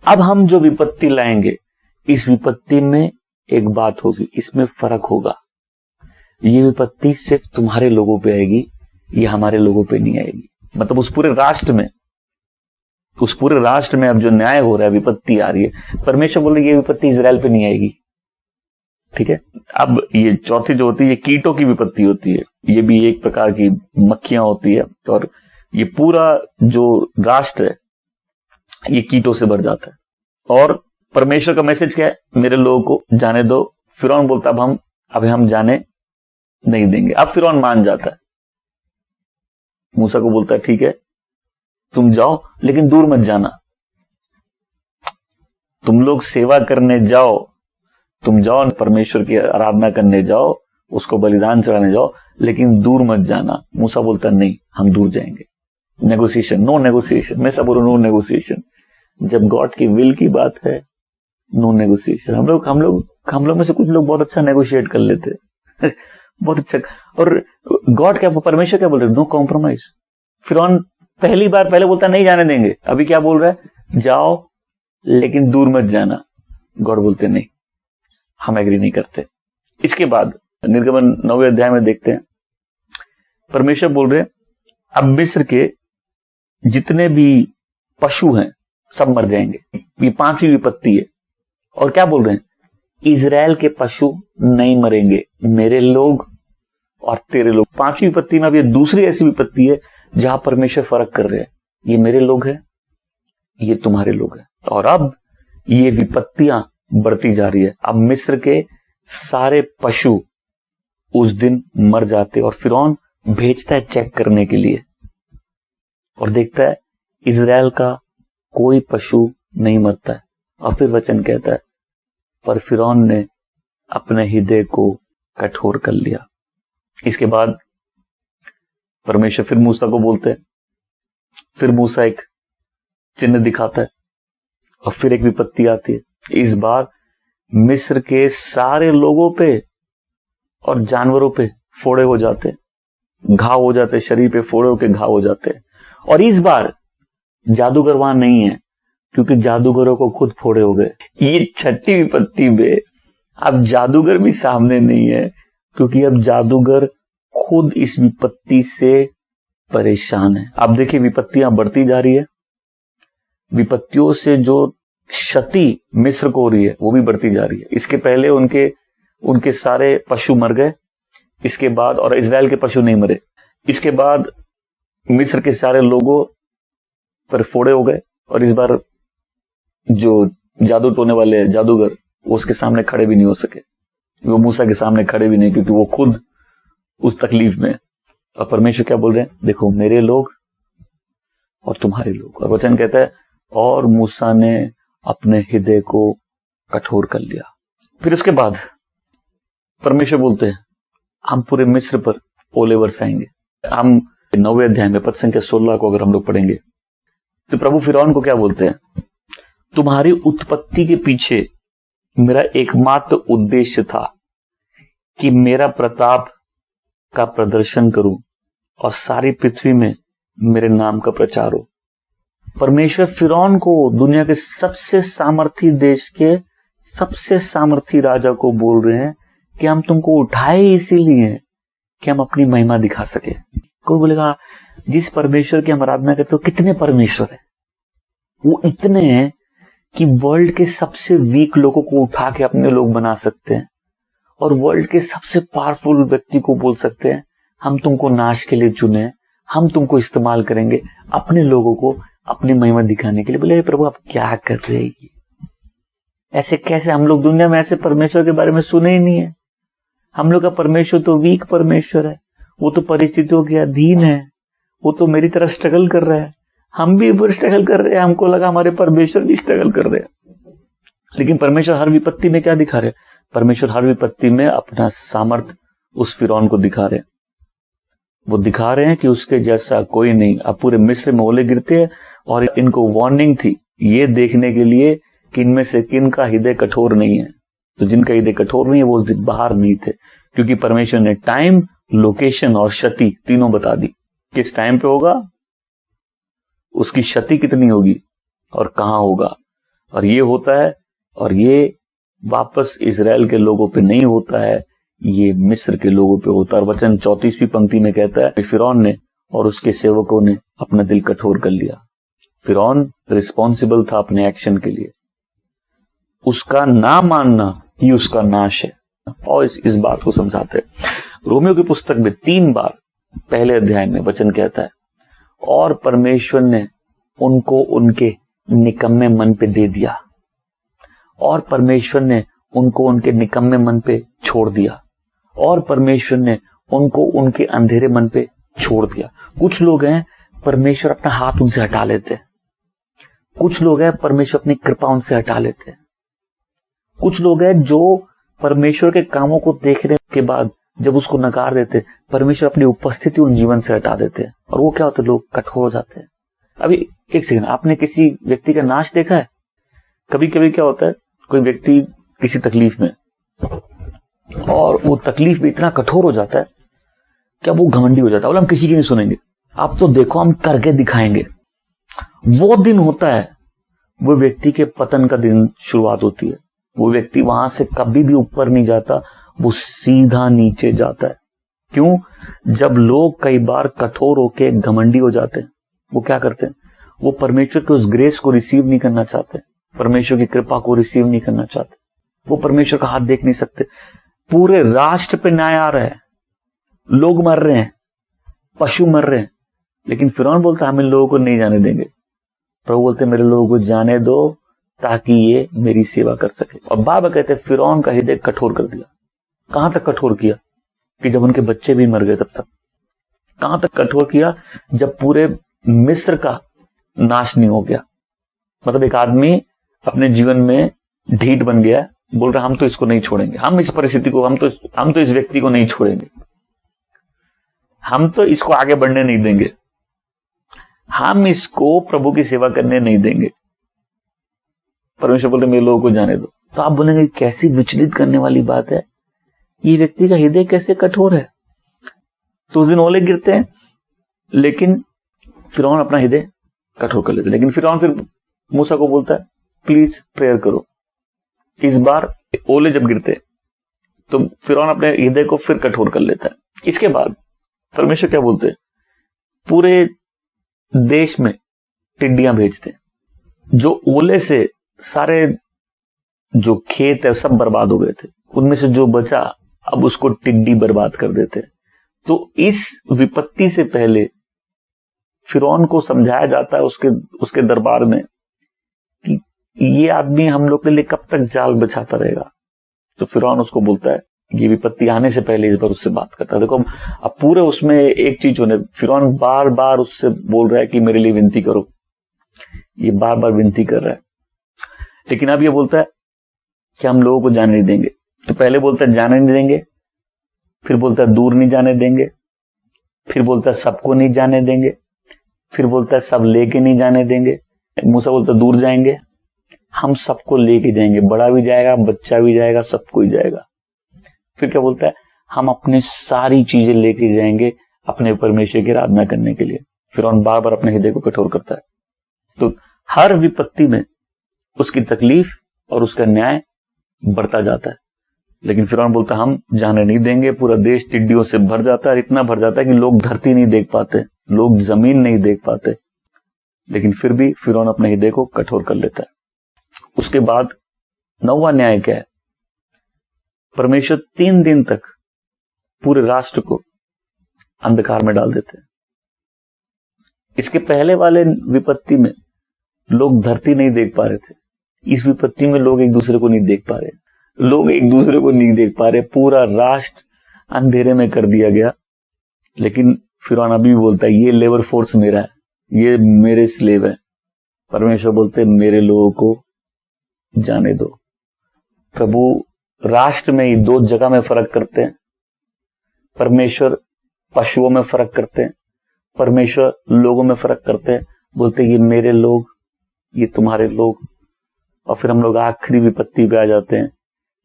अब हम जो विपत्ति लाएंगे, इस विपत्ति में एक बात होगी, इसमें फर्क होगा। ये विपत्ति सिर्फ तुम्हारे लोगों पे आएगी, ये हमारे लोगों पे नहीं आएगी। मतलब उस पूरे राष्ट्र में अब जो न्याय हो रहा है, विपत्ति आ रही है, परमेश्वर बोले ये विपत्ति इजराइल पे नहीं आएगी। ठीक है। अब ये चौथी जो होती है, ये कीटों की विपत्ति होती है। ये भी एक प्रकार की मक्खियां होती है, और ये पूरा जो राष्ट्र है ये कीटों से भर जाता है। और परमेश्वर का मैसेज क्या है? मेरे लोगों को जाने दो। फिरौन बोलता अब हम जाने नहीं देंगे। अब फिरौन मान जाता है, मूसा को बोलता है ठीक है तुम जाओ, लेकिन दूर मत जाना। तुम लोग सेवा करने जाओ, तुम जाओ परमेश्वर की आराधना करने जाओ, उसको बलिदान चढ़ाने जाओ, लेकिन दूर मत जाना। मूसा बोलता नहीं, हम दूर जाएंगे। Negotiation, no negotiation. मैं सब बोलूं नो नेगोशिएशन। जब गॉड की विल की बात है, नो नेगोशिएशन। हम लोग में से कुछ लोग बहुत अच्छा नेगोशिएट कर लेते बहुत अच्छा। और गॉड क्या, परमेश्वर क्या बोल रहे? No compromise. फिरौन पहले बोलता नहीं जाने देंगे, अभी क्या बोल रहा है? जाओ लेकिन दूर मत जाना। गॉड बोलते नहीं, हम एग्री नहीं करते। इसके बाद निर्गमन 9वें अध्याय में देखते हैं, परमेश्वर बोल रहे अब मिस्र के जितने भी पशु हैं सब मर जाएंगे। ये 5वीं विपत्ति है। और क्या बोल रहे हैं? इजराइल के पशु नहीं मरेंगे, मेरे लोग और तेरे लोग। 5वीं विपत्ति में अब ये दूसरी ऐसी विपत्ति है जहां परमेश्वर फर्क कर रहे हैं। ये मेरे लोग हैं, ये तुम्हारे लोग हैं। और अब ये विपत्तियां बढ़ती जा रही है। अब मिस्र के सारे पशु उस दिन मर जाते, और फिरौन भेजता है चेक करने के लिए, और देखता है इजराइल का कोई पशु नहीं मरता है। और फिर वचन कहता है पर फिरौन ने अपने हृदय को कठोर कर लिया। इसके बाद परमेश्वर फिर मूसा को बोलते हैं, फिर मूसा एक चिन्ह दिखाता है, और फिर एक विपत्ति आती है। इस बार मिस्र के सारे लोगों पे और जानवरों पे फोड़े हो जाते, घाव हो जाते, शरीर पे फोड़े होके घाव हो जाते। और इस बार जादूगर वहां नहीं है, क्योंकि जादूगरों को खुद फोड़े हो गए। ये 6ठी विपत्ति में अब जादूगर भी सामने नहीं है, क्योंकि अब जादूगर खुद इस विपत्ति से परेशान है। अब देखिए विपत्तियां बढ़ती जा रही है, विपत्तियों से जो क्षति मिस्र को हो रही है वो भी बढ़ती जा रही है। इसके पहले उनके सारे पशु मर गए, इसके बाद, और इजराइल के पशु नहीं मरे। इसके बाद मिस्र के सारे लोगों पर फोड़े हो गए, और इस बार जो जादू टोने वाले जादूगर वो उसके सामने खड़े भी नहीं हो सके। वो मूसा के सामने खड़े भी नहीं, क्योंकि वो खुद उस तकलीफ में। और परमेश्वर क्या बोल रहे हैं? देखो मेरे लोग और तुम्हारे लोग। और वचन कहता है और मूसा ने अपने हृदय को कठोर कर लिया। फिर उसके बाद परमेश्वर बोलते हैं हम पूरे मिस्र पर ओले बरसाएंगे। हम 9वें अध्याय में पद संख्या 16 को अगर हम लोग पढ़ेंगे तो प्रभु फिरौन को क्या बोलते हैं? तुम्हारी उत्पत्ति के पीछे मेरा एकमात्र उद्देश्य था कि मेरा प्रताप का प्रदर्शन करूं और सारी पृथ्वी में मेरे नाम का प्रचार हो। परमेश्वर फिरौन को, दुनिया के सबसे सामर्थी देश के सबसे सामर्थी राजा को बोल रहे हैं कि हम तुमको उठाए इसीलिए कि हम अपनी महिमा दिखा सके। कोई बोलेगा जिस परमेश्वर की हम आराधना करते हो कितने परमेश्वर है? वो इतने हैं कि वर्ल्ड के सबसे वीक लोगों को उठा के अपने लोग बना सकते हैं, और वर्ल्ड के सबसे पावरफुल व्यक्ति को बोल सकते हैं हम तुमको नाश के लिए चुने, हम तुमको इस्तेमाल करेंगे अपने लोगों को अपनी महिमा दिखाने के लिए। बोले प्रभु आप क्या कर रहे हैं? ऐसे कैसे? हम लोग दुनिया में ऐसे परमेश्वर के बारे में सुने ही नहीं है। हम लोग का परमेश्वर तो वीक परमेश्वर है, वो तो परिस्थितियों के अधीन है, वो तो मेरी तरह स्ट्रगल कर रहा है, हम भी स्ट्रगल कर रहे हैं। हमको लगा हमारे परमेश्वर भी स्ट्रगल कर रहे हैं, लेकिन परमेश्वर हर विपत्ति में क्या दिखा रहे? परमेश्वर हर विपत्ति में अपना सामर्थ उस फिरौन को दिखा रहे हैं। वो दिखा रहे हैं कि उसके जैसा कोई नहीं। अब पूरे मिस्र में ओले गिरते हैं, और इनको वार्निंग थी ये देखने के लिए कि इनमें से किन का हृदय कठोर नहीं है। तो जिनका हृदय कठोर नहीं है वो उस दिन बाहर नहीं थे, क्योंकि परमेश्वर ने टाइम, लोकेशन और क्षति तीनों बता दी। किस टाइम पे होगा, उसकी क्षति कितनी होगी और कहां होगा। और ये होता है, और ये वापस इजराइल के लोगों पे नहीं होता है, ये मिस्र के लोगों पे होता है। और वचन 34वीं पंक्ति में कहता है, फिरौन ने और उसके सेवकों ने अपना दिल कठोर कर लिया। फिरौन रिस्पॉन्सिबल था अपने एक्शन के लिए, उसका ना मानना ही उसका नाश है। और इस बात को समझाते हैं रोमियो की पुस्तक में 3 बार पहले अध्याय में वचन कहता है, और परमेश्वर ने उनको उनके निकम्मे मन पे दे दिया, और परमेश्वर ने उनको उनके निकम्मे मन पे छोड़ दिया, और परमेश्वर ने उनको उनके अंधेरे मन पे छोड़ दिया। कुछ लोग हैं परमेश्वर अपना हाथ उनसे हटा लेते हैं, कुछ लोग हैं परमेश्वर अपनी कृपा उनसे हटा लेते हैं, कुछ लोग हैं जो परमेश्वर के कामों को देखने के बाद जब उसको नकार देते, परमेश्वर अपनी उपस्थिति उन जीवन से हटा देते हैं, और वो क्या होता है, लोग कठोर हो जाते हैं। अभी एक सेकंड, आपने किसी व्यक्ति का नाश देखा है? कभी कभी क्या होता है, कोई व्यक्ति किसी तकलीफ में, और वो तकलीफ में इतना कठोर हो जाता है क्या वो घमंडी हो जाता है, बोला हम किसी की नहीं सुनेंगे, आप तो देखो हम करके दिखाएंगे। वो दिन होता है, वो व्यक्ति के पतन का दिन शुरुआत होती है। वो व्यक्ति वहां से कभी भी ऊपर नहीं जाता, वो सीधा नीचे जाता है। क्यों? जब लोग कई बार कठोर होके घमंडी हो जाते हैं, वो क्या करते हैं, वो परमेश्वर के उस ग्रेस को रिसीव नहीं करना चाहते, परमेश्वर की कृपा को रिसीव नहीं करना चाहते, वो परमेश्वर का हाथ देख नहीं सकते। पूरे राष्ट्र पे न्याय आ रहा है, लोग मर रहे हैं, पशु मर रहे हैं, लेकिन फिरौन बोलता है हम इन लोगों को नहीं जाने देंगे। प्रभु बोलते मेरे लोगों को जाने दो ताकि ये मेरी सेवा कर सके। और बाबा कहते फिरौन का हृदय कठोर कर दिया। कहां तक कठोर किया कि जब उनके बच्चे भी मर गए तब तक। कहां तक कठोर किया, जब पूरे मिस्र का नाश नहीं हो गया। मतलब एक आदमी अपने जीवन में ढीठ बन गया, बोल रहा हम तो इसको नहीं छोड़ेंगे, हम इस परिस्थिति को, हम तो इस व्यक्ति को नहीं छोड़ेंगे, हम तो इसको आगे बढ़ने नहीं देंगे, हम इसको प्रभु की सेवा करने नहीं देंगे। परमेश्वर बोलते मेरे लोगों को जाने दो। तो आप बोलेंगे कैसी विचलित करने वाली बात है, ये व्यक्ति का हृदय कैसे कठोर है। तो उस दिन ओले गिरते हैं, लेकिन फिरौन अपना हृदय कठोर कर लेते। लेकिन फिरौन फिर मूसा को बोलता है प्लीज प्रेयर करो। इस बार ओले जब गिरते तो फिरौन अपने हृदय को फिर कठोर कर लेता है। इसके बाद परमेश्वर क्या बोलते हैं, पूरे देश में टिड्डियां भेजते हैं, जो ओले से सारे जो खेत है सब बर्बाद हो गए थे, उनमें से जो बचा अब उसको टिड्डी बर्बाद कर देते। तो इस विपत्ति से पहले फिरौन को समझाया जाता है उसके दरबार में कि ये आदमी हम लोग के लिए कब तक जाल बिछाता रहेगा। तो फिरौन उसको बोलता है, ये विपत्ति आने से पहले इस बार उससे बात करता है। देखो अब पूरे उसमें एक चीज होने, फिरौन बार बार उससे बोल रहा है कि मेरे लिए विनती करो, ये बार बार विनती कर रहा है, लेकिन अब ये बोलता है कि हम लोगों को जाने नहीं देंगे। तो पहले बोलता है जाने नहीं देंगे, फिर बोलता है दूर नहीं जाने देंगे, फिर बोलता है सबको नहीं जाने देंगे, फिर बोलता है सब लेके नहीं जाने देंगे। मूसा बोलता है दूर जाएंगे, हम सबको लेके जाएंगे, बड़ा भी जाएगा, बच्चा भी जाएगा, सबको ही जाएगा। फिर क्या बोलता है, हम अपनी सारी चीजें लेके जाएंगे अपने परमेश्वर की आराधना करने के लिए। फिरौन बार बार अपने हृदय को कठोर करता है। तो हर विपत्ति में उसकी तकलीफ और उसका न्याय बढ़ता जाता है, लेकिन फिरौन बोलता है हम जाने नहीं देंगे। पूरा देश टिड्डियों से भर जाता है, इतना भर जाता है कि लोग धरती नहीं देख पाते, लोग जमीन नहीं देख पाते, लेकिन फिर भी फिरौन अपने हृदय को कठोर कर लेता है। उसके बाद 9वां न्याय क्या है, परमेश्वर 3 दिन तक पूरे राष्ट्र को अंधकार में डाल देते हैं। इसके पहले वाले विपत्ति में लोग धरती नहीं देख पा रहे थे, इस विपत्ति में लोग एक दूसरे को नहीं देख पा रहे, लोग एक दूसरे को नहीं देख पा रहे, पूरा राष्ट्र अंधेरे में कर दिया गया। लेकिन फिरौन अभी भी बोलता है ये लेबर फोर्स मेरा है, ये मेरे स्लेव है। परमेश्वर बोलते मेरे लोगों को जाने दो। प्रभु राष्ट्र में ही 2 जगह में फर्क करते हैं, परमेश्वर पशुओं में फर्क करते हैं, परमेश्वर लोगों में फर्क करते हैं। बोलते ये मेरे लोग, ये तुम्हारे लोग। और फिर हम लोग आखिरी विपत्ति पे आ जाते हैं,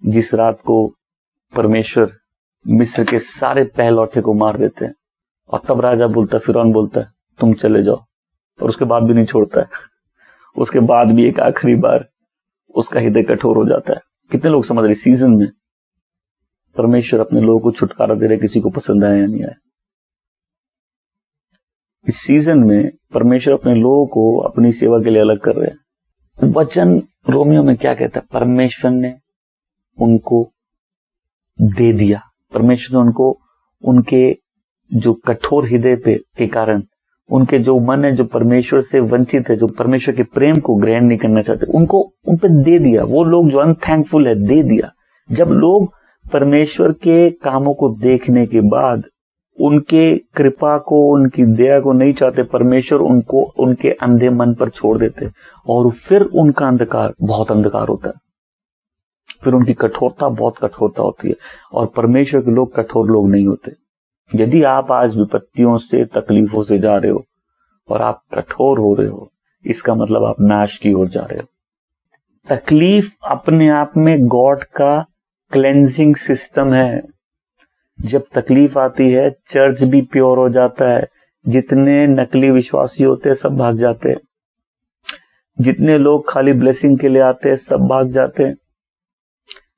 जिस रात को परमेश्वर मिस्र के सारे पहलौठे को मार देते हैं, और तब राजा बोलता है, फिरौन बोलता है तुम चले जाओ, और उसके बाद भी नहीं छोड़ता है। उसके बाद भी एक आखिरी बार उसका हृदय कठोर हो जाता है। कितने लोग समझ रहे सीजन में परमेश्वर अपने लोगों को छुटकारा दे रहे, किसी को पसंद आया या नहीं आया। इस सीजन में परमेश्वर अपने लोगों को अपनी सेवा के लिए अलग कर रहे हैं। वचन रोमियो में क्या कहता है? परमेश्वर ने उनको दे दिया, परमेश्वर ने उनको उनके जो कठोर हृदय पे के कारण, उनके जो मन है जो परमेश्वर से वंचित है, जो परमेश्वर के प्रेम को ग्रहण नहीं करना चाहते, उनको उन पे दे दिया। वो लोग जो अनथैंकफुल है दे दिया। जब लोग परमेश्वर के कामों को देखने के बाद उनके कृपा को, उनकी दया को नहीं चाहते, परमेश्वर उनको उनके अंधे मन पर छोड़ देते, और फिर उनका अंधकार बहुत अंधकार होता है, फिर उनकी कठोरता बहुत कठोरता होती है। और परमेश्वर के लोग कठोर लोग नहीं होते। यदि आप आज विपत्तियों से, तकलीफों से जा रहे हो और आप कठोर हो रहे हो, इसका मतलब आप नाश की ओर जा रहे हो। तकलीफ अपने आप में गॉड का क्लेंजिंग सिस्टम है। जब तकलीफ आती है, चर्च भी प्योर हो जाता है। जितने नकली विश्वासी होते हैं सब भाग जाते हैं। जितने लोग खाली ब्लेसिंग के लिए आते हैं सब भाग जाते हैं।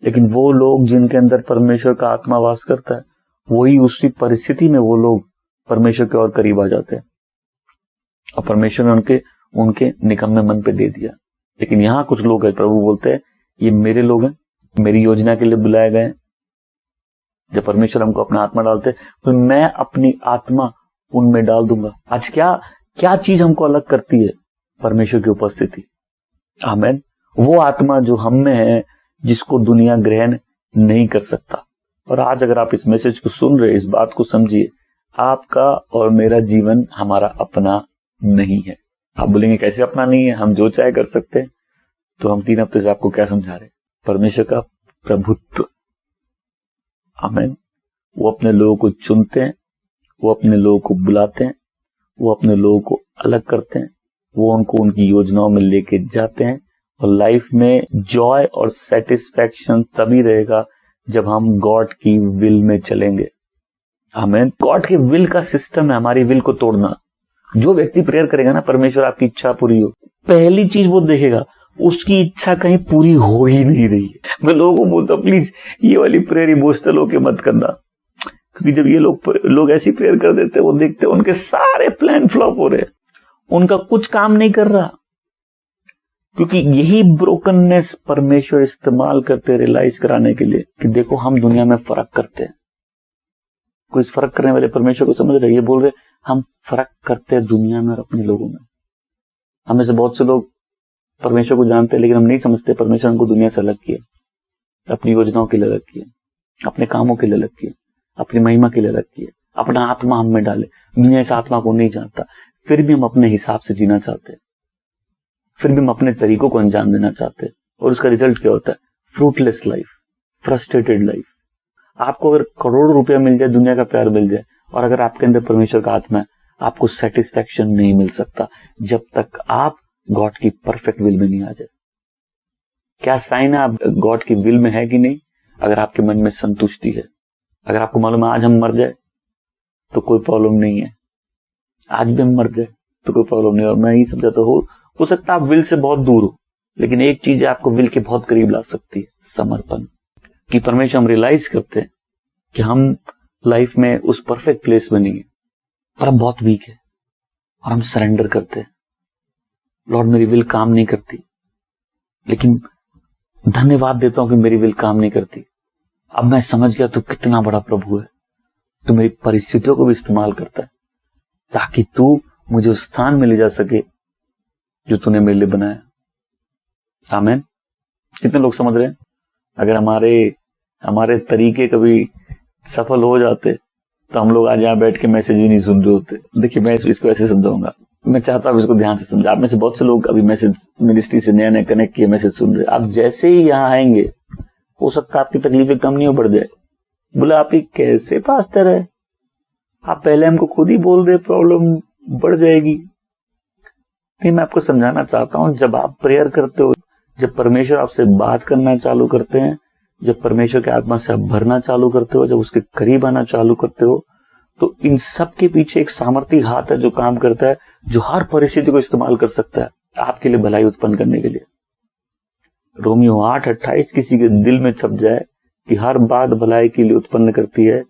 लेकिन वो लोग जिनके अंदर परमेश्वर का आत्मा वास करता है, वही उसी परिस्थिति में वो लोग परमेश्वर के और करीब आ जाते हैं। और परमेश्वर ने उनके निकम्मे मन पे दे दिया। लेकिन यहां कुछ लोग हैं, प्रभु बोलते हैं ये मेरे लोग हैं, मेरी योजना के लिए बुलाए गए हैं। जब परमेश्वर हमको अपना आत्मा डालते तो मैं अपनी आत्मा उनमें डाल दूंगा। आज क्या चीज हमको अलग करती है? परमेश्वर की उपस्थिति। आमीन। वो आत्मा जो हम में है, जिसको दुनिया ग्रहण नहीं कर सकता। और आज अगर आप इस मैसेज को सुन रहे, इस बात को समझिए, आपका और मेरा जीवन हमारा अपना नहीं है। आप बोलेंगे कैसे अपना नहीं है, हम जो चाहे कर सकते हैं। तो हम 3 हफ्ते से आपको क्या समझा रहे? परमेश्वर का प्रभुत्व। आमीन। वो अपने लोगों को चुनते हैं, वो अपने लोगों को बुलाते हैं, वो अपने लोगों को अलग करते हैं, वो उनको उनकी योजनाओं में लेके जाते हैं। और लाइफ में जॉय और सेटिस्फैक्शन तभी रहेगा जब हम गॉड की विल में चलेंगे। आमीन। गॉड के विल का सिस्टम है हमारी विल को तोड़ना। जो व्यक्ति प्रेयर करेगा ना, परमेश्वर आपकी इच्छा पूरी हो, पहली चीज वो देखेगा, उसकी इच्छा कहीं पूरी हो ही नहीं रही है। मैं लोगों को बोलता हूं प्लीज ये वाली प्रेयर इमोशनल होके मत करना, क्योंकि जब ये लोग ऐसी प्रेयर कर देते हैं, वो देखते हैं उनके सारे प्लान फ्लॉप हो रहे हैं, उनका कुछ काम नहीं कर रहा। क्योंकि यही ब्रोकननेस परमेश्वर इस्तेमाल करते रियलाइज कराने के लिए कि देखो हम दुनिया में फर्क करते हैं। कोई इस फर्क करने वाले परमेश्वर को समझ रहे? ये बोल रहे हम फर्क करते हैं दुनिया में और अपने लोगों में। हमें से बहुत से लोग परमेश्वर को जानते हैं, लेकिन हम नहीं समझते परमेश्वर हमको दुनिया से अलग किया, अपनी योजनाओं के लिए अलग किया, अपने कामों के लिए अलग किया, अपनी महिमा के लिए अलग किया, अपना आत्मा हम में डाले। दुनिया इस आत्मा को नहीं जानता, फिर भी हम अपने हिसाब से जीना चाहते हैं, फिर भी हम अपने तरीकों को अंजाम देना चाहते हैं। और उसका रिजल्ट क्या होता है? Fruitless life, frustrated life. आपको अगर करोड़ों रुपया मिल जाए, दुनिया का प्यार मिल जाए, और अगर आपके अंदर परमेश्वर का आत्मा है, आपको सेटिस्फैक्शन नहीं मिल सकता जब तक आप गॉड की परफेक्ट विल में नहीं आ जाए। क्या साइन है आप गॉड की विल में है कि नहीं? अगर आपके मन में संतुष्टि है, अगर आपको मालूम है आज हम मर जाए तो कोई प्रॉब्लम नहीं है, आज भी हम मर जाए तो कोई प्रॉब्लम नहीं है। और मैं यही समझाता हो सकता है आप विल से बहुत दूर हो, लेकिन एक चीज है आपको विल के बहुत करीब ला सकती है, समर्पण। कि परमेश्वर हम रियलाइज करते हैं कि हम लाइफ में उस परफेक्ट प्लेस में नहीं है, पर हम बहुत वीक है, और हम सरेंडर करते हैं, लॉर्ड मेरी विल काम नहीं करती, लेकिन धन्यवाद देता हूं कि मेरी विल काम नहीं करती। अब मैं समझ गया तू कितना बड़ा प्रभु है, तू मेरी परिस्थितियों को भी इस्तेमाल करता है ताकि तू मुझे उस स्थान में ले जा सके जो तूने मेरे लिए बनाया। आमीन। कितने लोग समझ रहे हैं? अगर हमारे तरीके कभी सफल हो जाते तो हम लोग आज यहां बैठ के मैसेज भी नहीं सुन रहे होते। देखिए मैं इसको ऐसे समझाऊंगा, मैं चाहता हूं इसको ध्यान से समझा। आप में से बहुत से लोग अभी मैसेज मिनिस्ट्री से नया नया कनेक्ट किए मैसेज सुन रहे। आप जैसे ही यहाँ आएंगे, हो सकता है आपकी तकलीफें कम नहीं हो, बढ़ जाए। बोला आप ही कैसे पास्टर है, आप पहले हमको खुद ही बोल रहे प्रॉब्लम बढ़ जाएगी। नहीं, मैं आपको समझाना चाहता हूं, जब आप प्रेयर करते हो, जब परमेश्वर आपसे बात करना चालू करते हैं, जब परमेश्वर के आत्मा से आप भरना चालू करते हो, जब उसके करीब आना चालू करते हो, तो इन सब के पीछे एक सामर्थी हाथ है जो काम करता है, जो हर परिस्थिति को इस्तेमाल कर सकता है आपके लिए भलाई उत्पन्न करने के लिए। रोमियो 8:28 किसी के दिल में छप जाए कि हर बात भलाई के लिए उत्पन्न करती है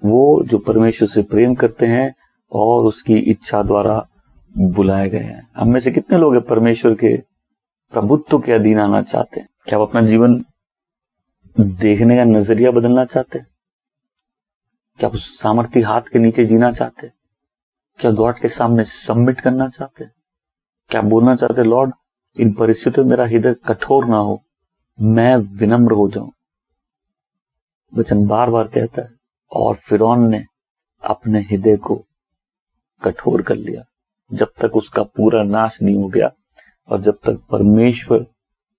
वो जो परमेश्वर से प्रेम करते हैं और उसकी इच्छा द्वारा बुलाए गए हैं। हम में से कितने लोग हैं परमेश्वर के प्रभुत्व के अधीन आना चाहते हैं? क्या आप अपना जीवन देखने का नजरिया बदलना चाहते हैं? क्या आप उस सामर्थी हाथ के नीचे जीना चाहते हैं? क्या गॉड के सामने सबमिट करना चाहते हैं? क्या बोलना चाहते हैं, लॉर्ड इन परिस्थितियों में मेरा हृदय कठोर ना हो, मैं विनम्र हो जाऊं? वचन बार बार कहता है, और फिरौन ने अपने हृदय को कठोर कर लिया जब तक उसका पूरा नाश नहीं हो गया, और जब तक परमेश्वर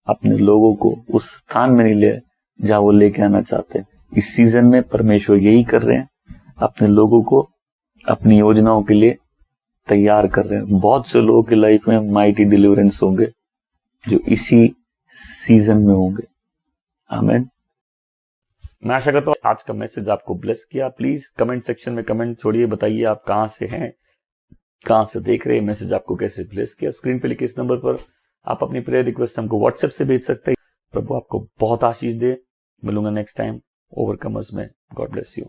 अपने लोगों को उस स्थान में नहीं ले जहां वो लेके आना चाहते हैं। इस सीजन में परमेश्वर यही कर रहे हैं, अपने लोगों को अपनी योजनाओं के लिए तैयार कर रहे हैं। बहुत से लोगों की लाइफ में माइटी डिलीवरेंस होंगे जो इसी सीजन में होंगे। आमीन। मैं आशा करता हूं आज का मैसेज आपको ब्लेस किया। प्लीज कमेंट सेक्शन में कमेंट छोड़िए, बताइए आप कहां से हैं, कहां से देख रहे हैं, मैसेज आपको कैसे ब्लेस किया। स्क्रीन पे लिखे इस नंबर पर आप अपनी प्रेयर रिक्वेस्ट हमको व्हाट्सएप से भेज सकते हैं। प्रभु आपको बहुत आशीष दे। मिलूंगा नेक्स्ट टाइम ओवरकमर्स में। God bless you.